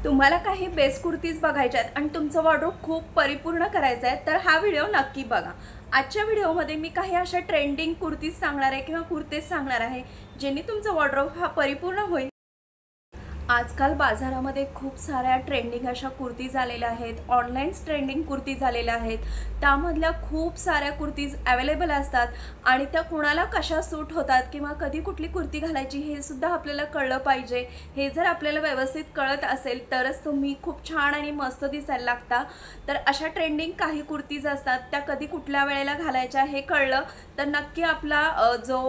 तुम्हाला काही बेस्ट कुर्तीज बघायच्या आहेत आणि तुमचं वॉर्डरोब खूप परिपूर्ण करायचं आहे तर हा व्हिडिओ नक्की बघा। आजच्या व्हिडिओमध्ये मी काही अशा ट्रेंडिंग कुर्तीज सांगणार आहे किंवा कुर्तेज सांगणार आहे जेणे तुमचं वॉर्डरोब हा परिपूर्ण होईल। आजकाल बाजारामध्ये खूप साऱ्या ट्रेंडिंग अशा कुर्तीज आलेल्या आहेत, ऑनलाईन ट्रेंडिंग कुर्तीज आलेल्या आहेत। त्यामधल्या खूप साऱ्या कुर्तीज अवेलेबल असतात आणि त्या कुणाला कशा सूट होतात किंवा कधी कुठली कुर्ती घालायची हे सुद्धा आपल्याला कळलं पाहिजे। हे जर आपल्याला व्यवस्थित कळत असेल तरच तुम्ही खूप छान आणि मस्त दिसायला लागता। तर अशा ट्रेंडिंग काही कुर्तीज असतात त्या कधी कुठल्या वेळेला घालायच्या हे कळलं तर नक्की आपला जो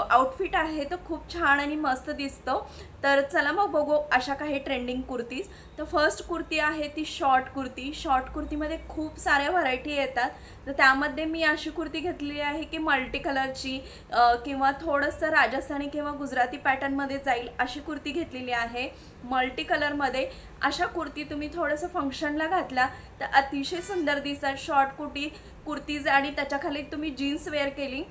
आउटफिट आहे तो खूप छान आणि मस्त दिसतो। तर चला मग बघू अशा काही ट्रेंडिंग कुर्तीज। तर फर्स्ट कुर्ती आहे ती शॉर्ट कुर्ती। शॉर्ट कुर्तीमध्ये खूप साऱ्या व्हरायटी येतात, तर त्यामध्ये मी अशी कुर्ती घेतली आहे की मल्टी कलरची किंवा थोडंसं राजस्थानी किंवा गुजराती पॅटर्नमध्ये जाईल अशी कुर्ती घेतलेली आहे मल्टी कलरमध्ये। अशा कुर्ती तुम्ही थोडंसं फंक्शनला घातला तर अतिशय सुंदर दिसतात। शॉर्ट कुर्तीज आणि त्याच्याखाली तुम्ही जीन्स वेअर केली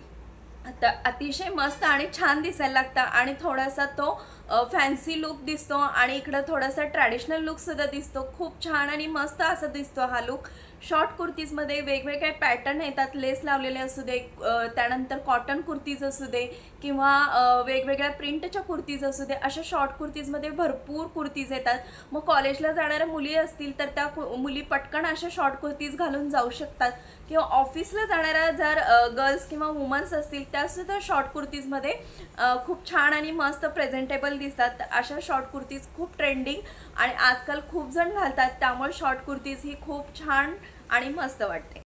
तर अतिशय मस्त आणि छान दिसायला लागतं आणि थोडासा तो फॅन्सी लुक दिसतो आणि इकडे थोडासा ट्रॅडिशनल लुक सुद्धा दिसतो। खूप छान आणि मस्त असा दिसतो हा लुक। शॉर्ट कुर्तीजमध्ये वेगवेगळे पॅटर्न येतात, लेस लावलेले असू दे, त्यानंतर कॉटन कुर्तीज असू दे किंवा वेगवेगळ्या प्रिंटच्या कुर्तीज असू दे, अशा शॉर्ट कुर्तीजमध्ये भरपूर कुर्तीज येतात। मग कॉलेजला जाणाऱ्या मुली असतील तर त्या मुली पटकन अशा शॉर्ट कुर्तीज घालून जाऊ शकतात किंवा ऑफिसला जाणाऱ्या जर गर्ल्स किंवा वुमन्स असतील त्यासुद्धा शॉर्ट कुर्तीजमध्ये खूप छान आणि मस्त प्रेझेंटेबल दिसतात। अशा शॉर्ट कुर्तीज खूप ट्रेंडिंग आणि आजकाल खूप जण घालतात, त्यामुळे शॉर्ट कुर्तीज ही खूप छान आणि मस्त वाटते।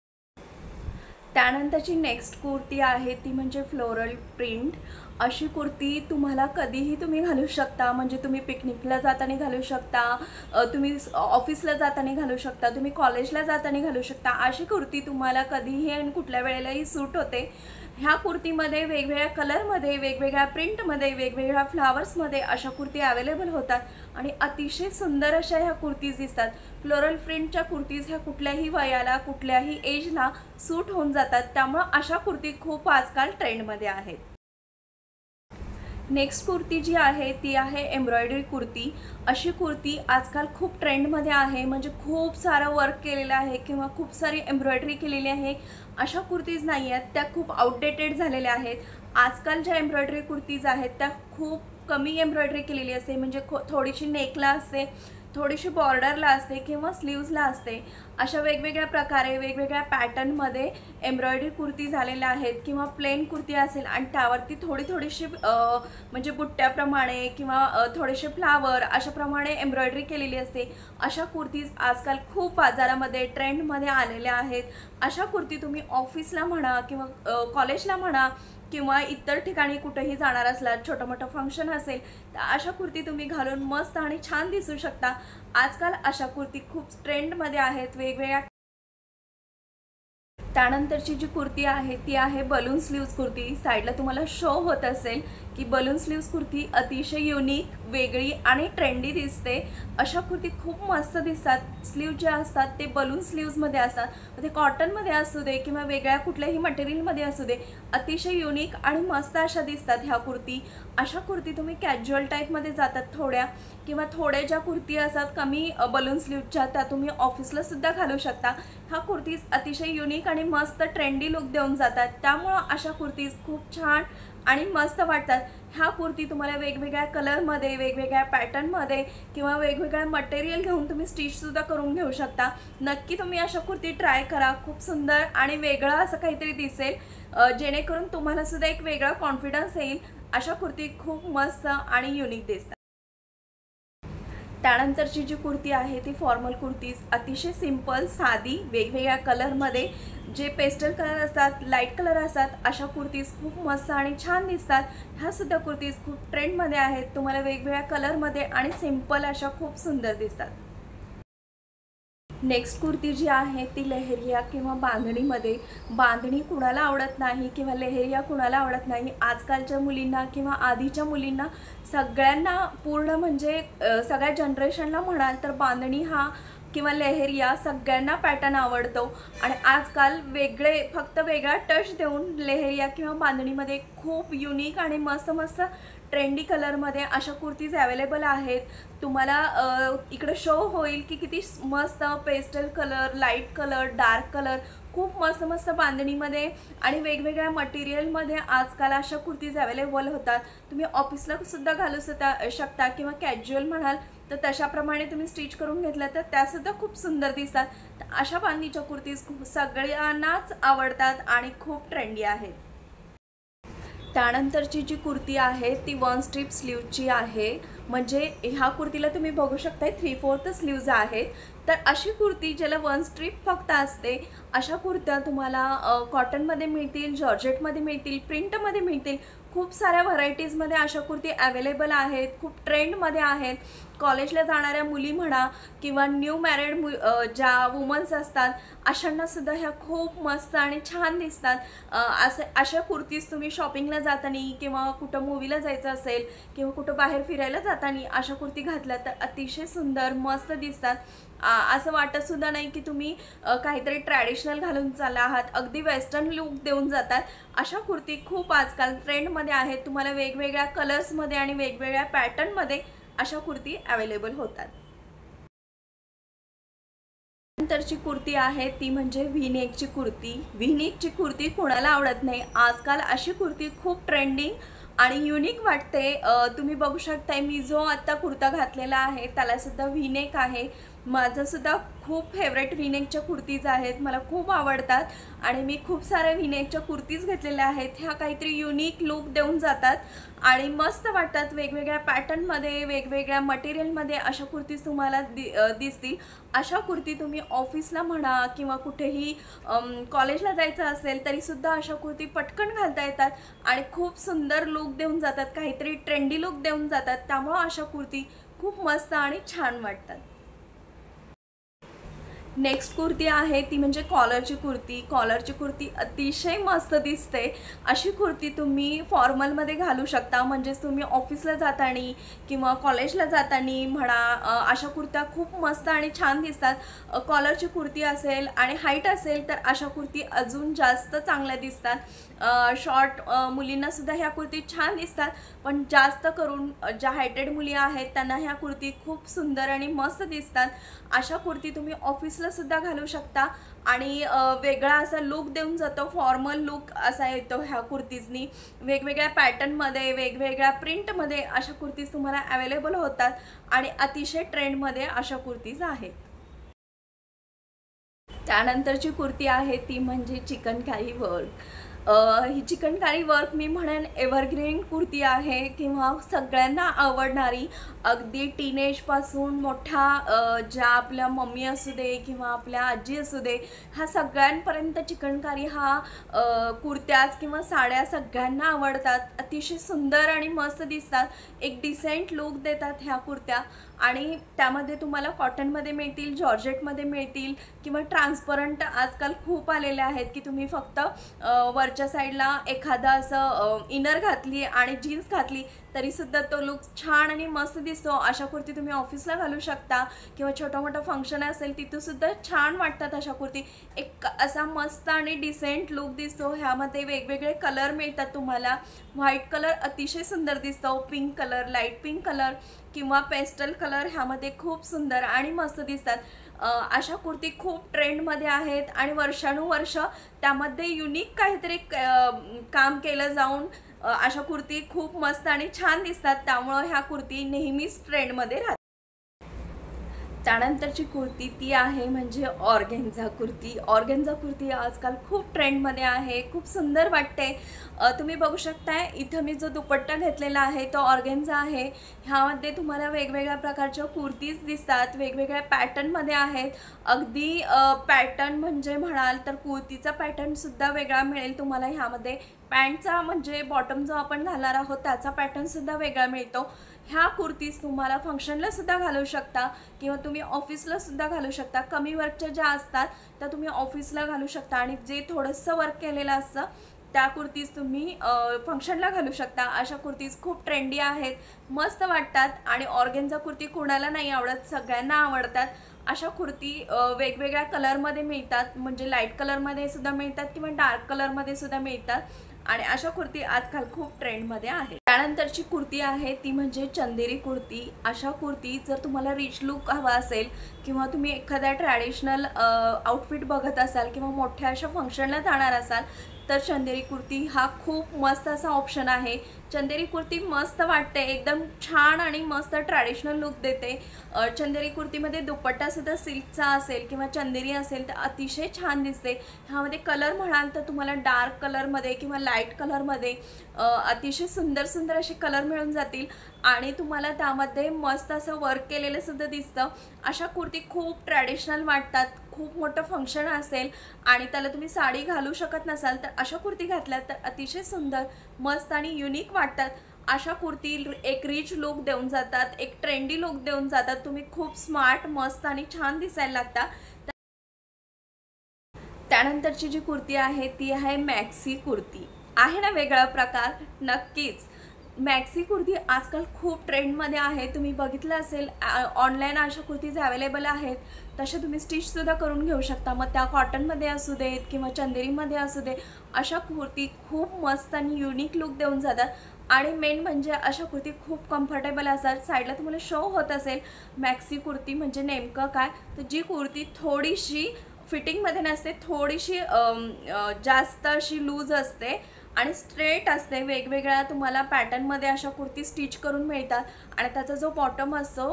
त्यानंतरची नेक्स्ट कुर्ती आहे ती म्हणजे फ्लोरल प्रिंट। अशी कुर्ती तुम्हाला कधीही तुम्ही घालू शकता, म्हणजे तुम्ही पिकनिकला जाताना घालू शकता, तुम्ही ऑफिसला जाताना घालू शकता, तुम्ही कॉलेजला जाताना घालू शकता। अशी कुर्ती तुम्हाला कधीही आणि कुठल्या वेळेलाही सूट होते। ह्या कुर्तीमध्ये वेगवेगळ्या कलरमध्ये, वेगवेगळ्या प्रिंटमध्ये, वेगवेगळ्या फ्लावर्समध्ये अशा कुर्ती अवेलेबल होतात आणि अतिशय सुंदर अशा ह्या कुर्तीज दिसतात। फ्लोरल प्रिंटच्या कुर्तीज ह्या कुठल्याही वयाला, कुठल्याही एजला सूट होऊन जातात, त्यामुळे अशा कुर्ती खूप आजकाल ट्रेंडमध्ये आहेत। नेक्स्ट कुर्ती जी आहे ती आहे एम्ब्रॉयडरी कुर्ती। अशी कुर्ती आजकाल खूप ट्रेंडमध्ये आहे, म्हणजे खूप सारं वर्क केलेलं आहे किंवा खूप सारी एम्ब्रॉयडरी केलेली आहे। अशा कुर्तीज नाही आहेत, त्या खूप आउटडेटेड झालेल्या आहेत। आजकाल ज्या एम्ब्रॉयडरी कुर्तीज आहेत त्या खूप कमी एम्ब्रॉयडरी केलेली असते, म्हणजे थोडीशी नेकला असते, थोडीशी बॉर्डरला असते किंवा स्लीव्सला असते। अशा वेगवेगळ्या प्रकारे वेगवेगळ्या पॅटर्नमध्ये एम्ब्रॉयडरी कुर्ती झालेल्या आहेत किंवा प्लेन कुर्ती असेल आणि त्यावरती थोडीशी म्हणजे बुट्ट्याप्रमाणे किंवा थोडेसे फ्लावर अशाप्रमाणे एम्ब्रॉयडरी केलेली असते। अशा कुर्तीज आजकाल खूप बाजारामध्ये ट्रेंडमध्ये आलेल्या आहेत। अशा कुर्ती तुम्ही ऑफिसला म्हणा किंवा कॉलेजला म्हणा किंवा इतर ठिकाणी कुठेही जाणार असला, छोटं मोठं फंक्शन असेल तर अशा कुर्ती तुम्ही घालून मस्त आणि छान दिसू शकता। आजकाल अशा कुर्ती खूप ट्रेंडमध्ये आहेत वेगवेगळ्या। त्यानंतरची जी कुर्ती आहे ती आहे बलून स्लीव्स कुर्ती। साईडला तुम्हाला शो होत असेल की बलून स्लीव्स कुर्ती अतिशय युनिक, वेगळी आणि ट्रेंडी दिसते। अशा कुर्ती खूप मस्त दिसतात। स्लीव जे असतात ते बलून स्लीव्समध्ये असतात, ते कॉटनमध्ये असू दे किंवा वेगळ्या कुठल्याही मटेरियलमध्ये असू दे, अतिशय युनिक आणि मस्त अशा दिसतात ह्या कुर्ती। अशा कुर्ती तुम्ही कॅज्युअल टाईपमध्ये जातात थोड्या किंवा थोड्या ज्या कुर्ती असतात कमी बलून स्लीवच्या त्या तुम्ही ऑफिसला सुद्धा घालू शकता। ह्या कुर्तीज अतिशय युनिक आणि मस्त ट्रेंडी लुक देऊन जातात, त्यामुळे अशा कुर्तीज खूप छान आणि मस्त वाटतात। ह्या कुर्ती तुम्हाला वेगवेगळ्या कलरमध्ये, वेगवेगळ्या पॅटर्नमध्ये किंवा वेगवेगळ्या मटेरियल घेऊन तुम्ही स्टिचसुद्धा करून घेऊ शकता। नक्की तुम्ही अशा कुर्ती ट्राय करा, खूप सुंदर आणि वेगळं असं काहीतरी दिसेल, जेणेकरून तुम्हाला सुद्धा एक वेगळा कॉन्फिडन्स येईल। अशा कुर्ती खूप मस्त आणि युनिक दिसतात। त्यानंतरची जी कुर्ती आहे ती फॉर्मल कुर्तीज, अतिशय सिंपल, साधी, वेगवेगळ्या कलरमध्ये, जे पेस्टल कलर असतात, लाईट कलर असतात, अशा कुर्तीज खूप मस्त आणि छान दिसतात। ह्या सुद्धा कुर्तीज खूप ट्रेंडमध्ये आहेत, तुम्हाला वेगवेगळ्या कलरमध्ये आणि सिंपल अशा खूप सुंदर दिसतात। नेक्स्ट कुर्ती जी आहे ती लेहरिया किंवा बांधणीमध्ये। बांधणी कुणाला आवडत नाही किंवा लेहरिया कुणाला आवडत नाही। आजकालच्या मुलींना किंवा आधीच्या मुलींना सगळ्यांना पूर्ण म्हणजे सगळ्या जनरेशनला म्हणाल तर बांधणी हा किंवा लेहरिया सगळ्यांना पॅटर्न आवडतो आणि आजकाल फक्त वेगळा टच देऊन लेहरिया किंवा बांधणीमध्ये खूप युनिक आणि मस्त ट्रेंडी कलरमध्ये अशा कुर्तीज अवेलेबल आहेत। तुम्हाला इकडे शो होईल की किती मस्त pastel colour, light colour, dark colour, खूप मस्त मस्त बांधणीमध्ये आणि वेगवेगळ्या मटेरियलमध्ये आजकाल अशा कुर्तीज अवेलेबल होतात। तुम्ही ऑफिसला सुद्धा घालू शकता किंवा कॅज्युअल म्हणाल तर तशाप्रमाणे तुम्ही स्टिच करून घेतल्या तर त्यासुद्धा खूप सुंदर दिसतात। तर अशा बांधणीच्या कुर्तीज सगळ्यांनाच आवडतात आणि खूप ट्रेंडी आहेत। त्यानंतरची जी कुर्ती आहे ती 1 स्ट्रिप स्लीवची आहे, म्हणजे ह्या कुर्तीला तुम्ही बघू शकता 3/4 स्लीव्ज आहेत। तर अशी कुर्ती ज्याला 1 स्ट्रिप फक्त असते अशा कुर्त्या तुम्हाला कॉटनमध्ये मिळतील, जॉर्जेटमध्ये मिळतील, प्रिंटमध्ये मिळतील, खूप साऱ्या व्हरायटीजमध्ये अशा कुर्ती अवेलेबल आहेत, खूप ट्रेंडमध्ये आहेत। कॉलेजला जाणाऱ्या मुली म्हणा किंवा न्यू मॅरिड ज्या वुमन्स असतात अशांना सुद्धा ह्या खूप मस्त आणि छान दिसतात। अशा कुर्तीज तुम्ही शॉपिंगला जाताना किंवा कुठं मूवीला जायचं असेल किंवा कुठं बाहेर फिरायला जाताना अशा कुर्ती घातल्या तर अतिशय सुंदर मस्त दिसतात। असं वाटत सुद्धा नाही की तुम्ही काहीतरी ट्रॅडिशनल घालून चालला आहात, अगदी वेस्टर्न लुक देऊन जातात। अशा कुर्ती खूप आजकाल ट्रेंडमध्ये आहेत। तुम्हाला वेगवेगळ्या कलर्समध्ये आणि वेगवेगळ्या पॅटर्नमध्ये अशा कुर्ती अवेलेबल होतात। नंतरची कुर्ती आहे ती म्हणजे व्ही नेकची कुर्ती। व्ही नेकची कुर्ती कोणाला आवडत नाही, आजकाल अशी कुर्ती खूप ट्रेंडिंग आणि युनिक वाटते। तुम्ही बघू शकता मी जो आता कुर्ता घातलेला आहे त्याला सुद्धा व्ही नेक आहे। माझं सुद्धा खूप फेवरेट व्ही नेकच्या कुर्तीज आहेत, मला खूप आवडतात आणि मी खूप साऱ्या व्ही नेकच्या कुर्तीज घेतलेल्या आहेत। ह्या काहीतरी युनिक लुक देऊन जातात आणि मस्त वाटतात। वेगवेगळ्या पॅटर्नमध्ये, वेगवेगळ्या मटेरियलमध्ये अशा कुर्तीज तुम्हाला दिसतील। अशा कुर्ती तुम्ही ऑफिसला म्हणा किंवा कुठेही कॉलेजला जायचं असेल तरीसुद्धा अशा कुर्ती पटकन घालता येतात आणि खूप सुंदर लुक देऊन जातात, काहीतरी ट्रेंडी लुक देऊन जातात। त्यामुळे अशा कुर्ती खूप मस्त आणि छान वाटतात। नेक्स्ट कुर्ती आहे ती म्हणजे कॉलरची कुर्ती। कॉलरची कुर्ती अतिशय मस्त दिसते। अशी कुर्ती तुम्ही फॉर्मलमध्ये घालू शकता, म्हणजे तुम्ही ऑफिसला जाताना किंवा कॉलेजला जाताना म्हणा अशा कुर्त्या खूप मस्त आणि छान दिसतात। कॉलरची कुर्ती असेल आणि हाईट असेल तर अशा कुर्ती अजून जास्त चांगल्या दिसतात। शॉर्ट मुलींना सुद्धा ह्या कुर्ती छान दिसतात, पण जास्त करून ज्या हायटेड मुली आहेत त्यांना ह्या कुर्ती खूप सुंदर आणि मस्त दिसतात। अशा कुर्ती तुम्ही ऑफिसला सुद्धा घालू शकता आणि वेगळा असा लुक देऊन जातो, फॉर्मल लुक असा येतो ह्या कुर्तीजनी। वेगवेगळ्या पॅटर्नमध्ये, वेगवेगळ्या प्रिंटमध्ये अशा कुर्तीज तुम्हाला अवेलेबल होतात आणि अतिशय ट्रेंडमध्ये अशा कुर्तीज आहेत। त्यानंतरची कुर्ती आहे ती म्हणजे चिकनकारी वर्क। ही चिकनकारी वर्क मी म्हणेन एव्हरग्रीन कुर्ती आहे किंवा सगळ्यांना आवडणारी, अगदी टीनेजपासून मोठा ज्या आपल्या मम्मी असू दे किंवा आपल्या आजी असू दे ह्या सगळ्यांपर्यंत चिकनकारी हा कुर्त्याच किंवा साड्या सगळ्यांना आवडतात। अतिशय सुंदर आणि मस्त दिसतात, एक डिसेंट लुक देतात ह्या कुर्त्या आणि त्यामध्ये तुम्हाला कॉटनमध्ये मिळतील, जॉर्जेटमध्ये मिळतील किंवा ट्रान्सपरंट आजकाल खूप आलेले आहेत की तुम्ही फक्त वरच्या साईडला एखादा असं इनर घातली आणि जीन्स घातली तरीसुद्धा तो लुक छान आणि मस्त दिसतो। अशा कुर्ती तुम्ही ऑफिसला घालू शकता किंवा छोटा मोठा फंक्शन असेल तिथेसुद्धा छान वाटतात अशा कुर्ती। एक असा मस्त आणि डिसेंट लुक दिसतो। ह्यामध्ये वेगवेगळे कलर मिळतात तुम्हाला। व्हाईट कलर अतिशय सुंदर दिसतो, pink colour, light pink colour किंवा पेस्टल कलर ह्यामध्ये खूप सुंदर आणि मस्त दिसतात। अशा कुर्ती खूप ट्रेंडमध्ये आहेत आणि वर्षानुवर्ष त्यामध्ये युनिक काहीतरी काम केलं जाऊन अशा कुर्ती खूप मस्त आणि छान दिसतात। त्यामुळे ह्या कुर्ती नेहमीच ट्रेंडमध्ये राहतात। त्यानंतरची कुर्ती ती आहे म्हणजे ऑर्गेन्झा कुर्ती। ऑर्गेन्झा कुर्ती आजकाल खूप ट्रेंडमध्ये आहे, खूप सुंदर वाटते। तुम्ही बघू शकताय इथं मी जो दुपट्टा घेतलेला आहे तो ऑर्गेन्झा आहे। ह्यामध्ये तुम्हाला वेगवेगळ्या प्रकारच्या कुर्तीज दिसतात, वेगवेगळ्या पॅटर्नमध्ये आहेत। अगदी पॅटर्न म्हणजे म्हणाल तर कुर्तीचा पॅटर्नसुद्धा वेगळा मिळेल तुम्हाला ह्यामध्ये। पॅन्टचा म्हणजे बॉटम जो आपण घालणार आहोत त्याचा पॅटर्नसुद्धा वेगळा मिळतो। ह्या कुर्तीज तुम्हाला फंक्शनला सुद्धा घालू शकता किंवा तुम्ही ऑफिसला सुद्धा घालू शकता। कमी वर्कच्या ज्या असतात त्या तुम्ही ऑफिसला घालू शकता आणि जे थोडंसं वर्क केलेलं असतं त्या कुर्तीज तुम्ही फंक्शनला घालू शकता। अशा कुर्तीज खूप ट्रेंडी आहेत, मस्त वाटतात आणि ऑर्गेन्झा कुर्ती कोणाला नाही आवडत, सगळ्यांना आवडतात। अशा कुर्ती वेगवेगळ्या कलरमध्ये मिळतात, म्हणजे लाईट कलरमध्ये सुद्धा मिळतात किंवा डार्क कलरमध्ये सुद्धा मिळतात आणि अशा कुर्ती आजकाल खूप ट्रेंडमध्ये आहे। त्यानंतरची कुर्ती आहे ती म्हणजे चंदेरी कुर्ती। अशा कुर्ती जर तुम्हाला रिच लुक हवा असेल किंवा तुम्ही एखाद्या ट्रॅडिशनल आउटफिट बघत असाल किंवा मोठ्या अशा फंक्शनला जाणार असाल तर चंदेरी कुर्ती हा खूप मस्त असा ऑप्शन आहे। चंदेरी कुर्ती मस्त वाटते, एकदम छान आणि मस्त ट्रॅडिशनल लुक देते। चंदेरी कुर्तीमध्ये दुपट्टा सुद्धा सिल्कचा असेल किंवा चंदेरी असेल तर अतिशय छान दिसते। ह्यामध्ये कलर म्हणाल तर तुम्हाला डार्क कलरमध्ये किंवा लाईट कलरमध्ये अतिशय सुंदर सुंदर असे कलर मिळून जातील आणि तुम्हाला त्यामध्ये मस्त असं वर्क केलेलं सुद्धा दिसतं। अशा कुर्ती खूप ट्रॅडिशनल वाटतात, खूप मोठं फंक्शन असेल आणि त्याला तुम्ही साडी घालू शकत नसाल तर अशा कुर्ती घातल्यात तर अतिशय सुंदर मस्त आणि युनिक वाटतात। अशा कुर्ती एक रिच लुक देऊन जातात, एक ट्रेंडी लुक देऊन जातात, तुम्ही खूप स्मार्ट मस्त आणि छान दिसायला लागता। त्यानंतरची जी कुर्ती आहे ती आहे मॅक्सी कुर्ती। आहे ना वेगळा प्रकार? नक्कीच मॅक्सी कुर्ती आजकाल खूप ट्रेंडमध्ये आहे। तुम्ही बघितलं असेल ऑनलाईन अशा कुर्तीज अवेलेबल आहेत, तशा तुम्ही स्टिचसुद्धा करून घेऊ शकता। मग त्या कॉटनमध्ये असू देत किंवा चंदेरीमध्ये असू दे, अशा कुर्ती खूप मस्त आणि युनिक लुक देऊन जातात आणि मेन म्हणजे अशा कुर्ती खूप कम्फर्टेबल असतात। साईडला तुम्हाला शो होत असेल मॅक्सी कुर्ती म्हणजे नेमकं काय, तर जी कुर्ती थोडीशी फिटिंगमध्ये नसते, थोडीशी जास्त अशी लूज असते आणि स्ट्रेट असते। वेगवेगळ्या तुम्हाला पॅटर्नमध्ये अशा कुर्ती स्टिच करून मिळतात आणि त्याचा जो बॉटम असतो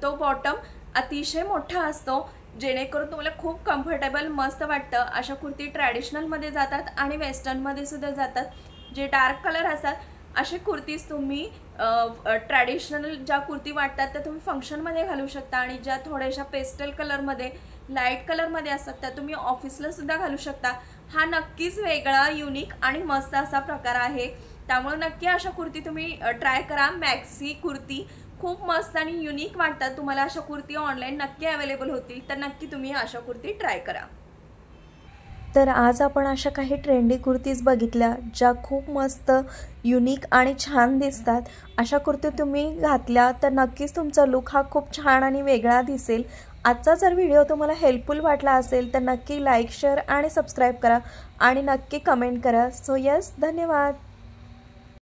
तो बॉटम अतिशय मोठा असतो, जेणेकरून तुम्हाला खूप कम्फर्टेबल मस्त वाटतं। अशा कुर्ती ट्रॅडिशनलमध्ये जातात आणि वेस्टर्नमध्ये सुद्धा जातात। जे डार्क कलर असतात असे कुर्तीज तुम्ही ट्रॅडिशनल ज्या कुर्ती वाटतात त्या तुम्ही फंक्शनमध्ये घालू शकता आणि ज्या थोड्याशा पेस्टल कलरमध्ये लाईट कलरमध्ये असतात त्या तुम्ही ऑफिसला सुद्धा घालू शकता। हा नक्कीच वेगळा युनिक आणि मस्त असा प्रकार आहे, त्यामुळे नक्की अशा कुर्ती तुम्ही ट्राय करा। मॅक्सी कुर्ती खूप मस्त आणि युनिक वाटतात। तुम्हाला अशा कुर्ती ऑनलाईन नक्की अवेलेबल होतील तर नक्की तुम्ही अशा कुर्ती ट्राय करा। तर आज आपण अशा काही ट्रेंडी कुर्तीज बघितल्या ज्या खूप मस्त युनिक आणि छान दिसतात। अशा कुर्ती तुम्ही घातल्या तर नक्कीच तुमचा लुक हा खूप छान आणि वेगळा दिसेल। आजचा जर व्हिडिओ तुम्हाला हेल्पफुल वाटला असेल तर नक्की लाईक, शेअर आणि सबस्क्राईब करा आणि नक्की कमेंट करा। सो यस, धन्यवाद।